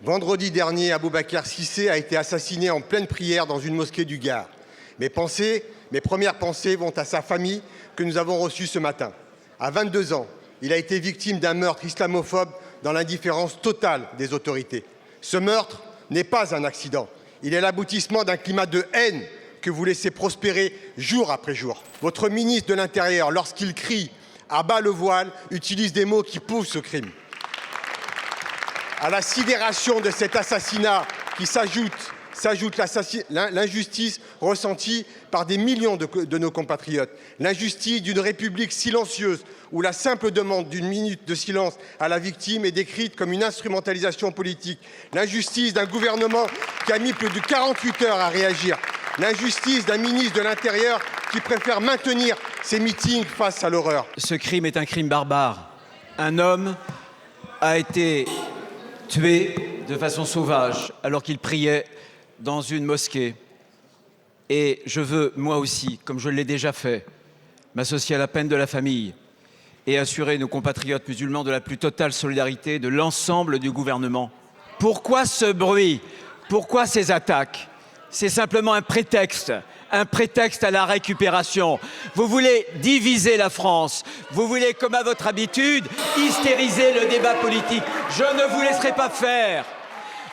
Vendredi dernier, Aboubacar Cissé a été assassiné en pleine prière dans une mosquée du Gard. Mes premières pensées vont à sa famille que nous avons reçue ce matin. À 22 ans, il a été victime d'un meurtre islamophobe dans l'indifférence totale des autorités. Ce meurtre n'est pas un accident. Il est l'aboutissement d'un climat de haine que vous laissez prospérer jour après jour. Votre ministre de l'Intérieur, lorsqu'il crie « à bas le voile », utilise des mots qui prouvent ce crime. À la sidération de cet assassinat qui s'ajoute l'injustice ressentie par des millions de nos compatriotes, l'injustice d'une République silencieuse où la simple demande d'une minute de silence à la victime est décrite comme une instrumentalisation politique, l'injustice d'un gouvernement qui a mis plus de 48 heures à réagir, l'injustice d'un ministre de l'Intérieur qui préfère maintenir ses meetings face à l'horreur. Ce crime est un crime barbare. Un homme a été tué de façon sauvage alors qu'il priait dans une mosquée. Et je veux, moi aussi, comme je l'ai déjà fait, m'associer à la peine de la famille et assurer nos compatriotes musulmans de la plus totale solidarité de l'ensemble du gouvernement. Pourquoi ce bruit? Pourquoi ces attaques? C'est simplement un prétexte à la récupération. Vous voulez diviser la France, vous voulez, comme à votre habitude, hystériser le débat politique. Je ne vous laisserai pas faire.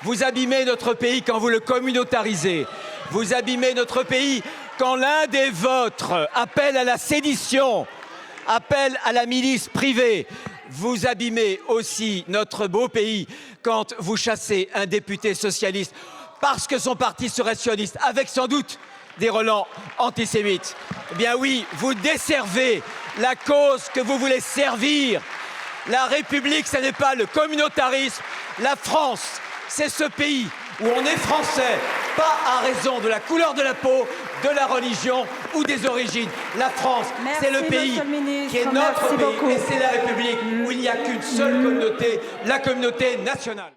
Vous abîmez notre pays quand vous le communautarisez. Vous abîmez notre pays quand l'un des vôtres appelle à la sédition, appelle à la milice privée. Vous abîmez aussi notre beau pays quand vous chassez un député socialiste parce que son parti serait sioniste, avec sans doute des relents antisémites. Eh bien oui, vous desservez la cause que vous voulez servir. La République, ce n'est pas le communautarisme. La France, c'est ce pays où on est français, pas à raison de la couleur de la peau, de la religion ou des origines. La France, c'est le pays qui est notre pays et c'est la République où il n'y a qu'une seule communauté, la communauté nationale.